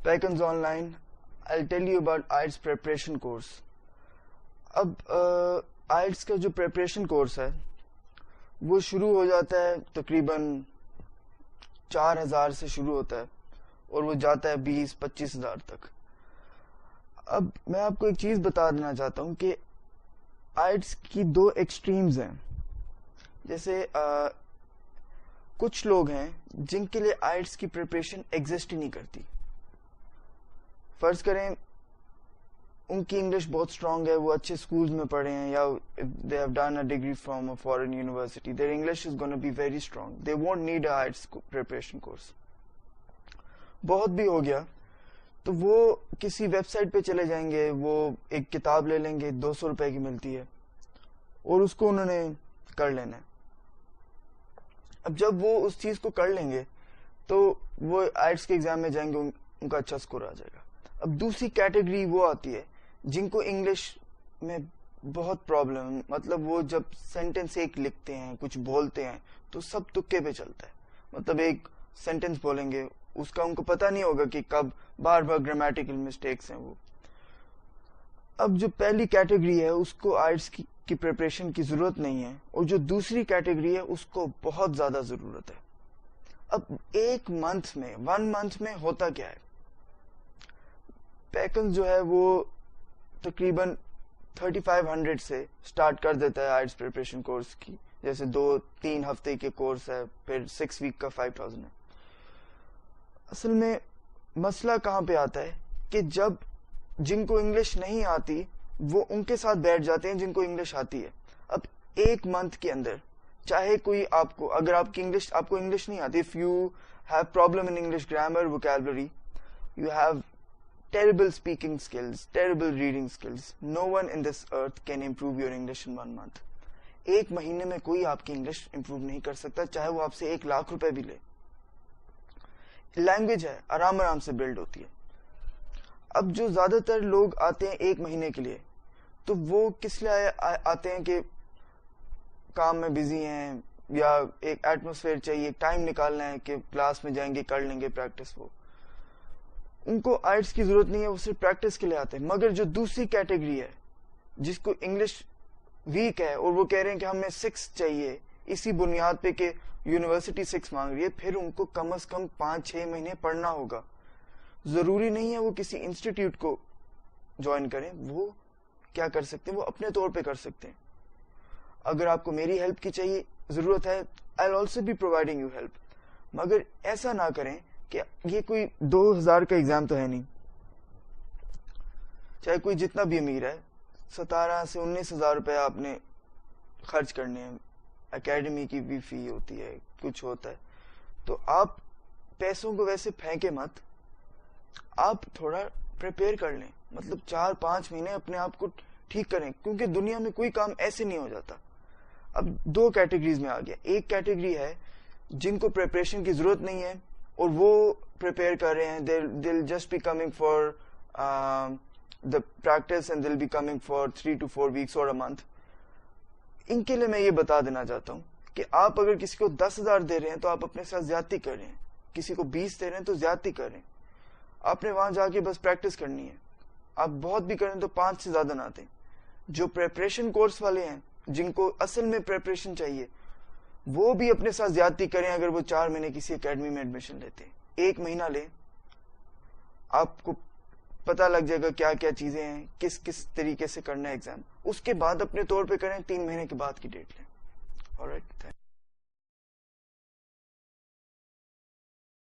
Pekins Online. I'll tell you about IELTS preparation course. اب IELTS کا جو preparation course ہے وہ شروع ہو جاتا ہے تقریباً 4,000 سے شروع ہوتا ہے اور وہ جاتا ہے 20-25 ہزار تک. اب میں آپ کو ایک چیز بتا دینا چاہتا ہوں کہ IELTS کی دو ایکسٹریمز ہیں. جیسے کچھ لوگ ہیں جن کے لیے IELTS کی پریپریشن ایگزسٹ ہی نہیں کرتی. فرض کریں ان کی انگلش بہت اسٹرانگ ہے, وہ اچھے اسکولز میں پڑھے ہیں, یا they have done a degree from a foreign university, their English is gonna be very strong, they won't need a IELTS preparation course. بہت بھی ہو گیا تو وہ کسی ویب سائٹ پہ چلے جائیں گے, وہ ایک کتاب لے لیں گے, 200 روپے کی ملتی ہے, اور اس کو انہوں نے کر لینا ہے. اب جب وہ اس چیز کو کر لیں گے تو وہ IELTS کے ایگزام میں جائیں گے, ان کا اچھا اسکور آ جائے گا. اب دوسری کیٹیگری وہ آتی ہے جن کو انگلش میں بہت پرابلم, مطلب وہ جب سینٹینس ایک لکھتے ہیں, کچھ بولتے ہیں تو سب تکے پہ چلتا ہے. مطلب ایک سینٹینس بولیں گے, اس کا ان کو پتہ نہیں ہوگا کہ کب بار بار گرامیٹیکل مسٹیکس ہیں وہ. اب جو پہلی کیٹیگری ہے اس کو IELTS کی پریپریشن کی ضرورت نہیں ہے, اور جو دوسری کیٹیگری ہے اس کو بہت زیادہ ضرورت ہے. اب ایک منتھ میں 1 منتھ میں ہوتا کیا ہے, پیکنز جو ہے وہ تقریباً 3500 سے سٹارٹ کر دیتا ہے IELTS پریپریشن کورس کی. جیسے 2-3 ہفتے کے کورس ہے, پھر 6 ویک کا 5000 ہے. اصل میں مسئلہ کہاں پہ آتا ہے کہ جب جن کو انگلش نہیں آتی وہ ان کے ساتھ بیٹھ جاتے ہیں جن کو انگلش آتی ہے. اب ایک منتھ کے اندر چاہے کوئی آپ کو, اگر آپ کو انگلش نہیں آتی, if you have problem in English grammar, vocabulary, you have terrible speaking skills, terrible reading skills, no one in this earth can improve your English in 1 month. ایک مہینے میں کوئی آپ کی انگلش امپروو نہیں کر سکتا, چاہے وہ آپ سے 1,00,000 روپے بھی لے. لینگویج ہے, آرام سے بلڈ ہوتی ہے. اب جو زیادہ تر لوگ آتے ہیں 1 مہینے کے لیے, تو وہ کس لیے آتے ہیں کہ کام میں بزی ہیں, یا ایک ایٹموسفیئر چاہیے, ٹائم نکالنا ہے کہ کلاس میں جائیں گے, کر لیں گے پریکٹس. وہ ان کو IELTS کی ضرورت نہیں ہے, وہ صرف پریکٹس کے لیے آتے ہیں. مگر جو دوسری کیٹیگری ہے جس کو انگلش ویک ہے اور وہ کہہ رہے ہیں کہ ہمیں 6 چاہیے, اسی بنیاد پہ کہ یونیورسٹی 6 مانگ رہی ہے, پھر ان کو کم از کم 5-6 مہینے پڑھنا ہوگا. ضروری نہیں ہے وہ کسی انسٹیٹیوٹ کو جوائن کریں, وہ کیا کر سکتے ہیں, وہ اپنے طور پہ کر سکتے ہیں. اگر آپ کو میری ہیلپ کی چاہیے ضرورت ہے, I'll also be providing you help. مگر ایسا نہ کریں کہ یہ کوئی 2,000 کا ایگزام تو ہے نہیں, چاہے کوئی جتنا بھی امیر ہے, 17 سے 19,000 روپے آپ نے خرچ کرنے ہیں. اکیڈمی کی بھی فی ہوتی ہے, کچھ ہوتا ہے, تو آپ پیسوں کو ویسے پھینکے مت, آپ تھوڑا پریپیئر کر لیں. مطلب 4-5 مہینے اپنے آپ کو ٹھیک کریں, کیونکہ دنیا میں کوئی کام ایسے نہیں ہو جاتا. اب 2 کیٹیگریز میں آ گیا. ایک کیٹیگری ہے جن کو پریپریشن کی ضرورت نہیں ہے اور وہ پریپیئر کر رہے ہیں, they'll just be coming for the practice and they'll be coming for 3 to 4 weeks or a month. ان کے لیے میں یہ بتا دینا چاہتا ہوں کہ آپ اگر کسی کو 10,000 دے رہے ہیں تو آپ اپنے ساتھ زیادتی کر رہے ہیں, کسی کو 20 دے رہے ہیں تو زیادتی کر رہے ہیں. آپ نے وہاں جا کے بس پریکٹس کرنی ہے. آپ بہت بھی کریں تو 5 سے زیادہ نہ دیں. جو پریپریشن کورس والے ہیں جن کو اصل میں پریپریشن چاہیے, وہ بھی اپنے ساتھ زیادتی کریں. اگر وہ 4 مہینے کسی اکیڈمی میں ایڈمیشن لیتے ہیں, 1 مہینہ لیں, آپ کو پتہ لگ جائے گا کیا کیا چیزیں ہیں, کس طریقے سے کرنا ہے ایگزام. اس کے بعد اپنے طور پہ کریں, 3 مہینے کے بعد کی ڈیٹ لیں. آلرائٹ.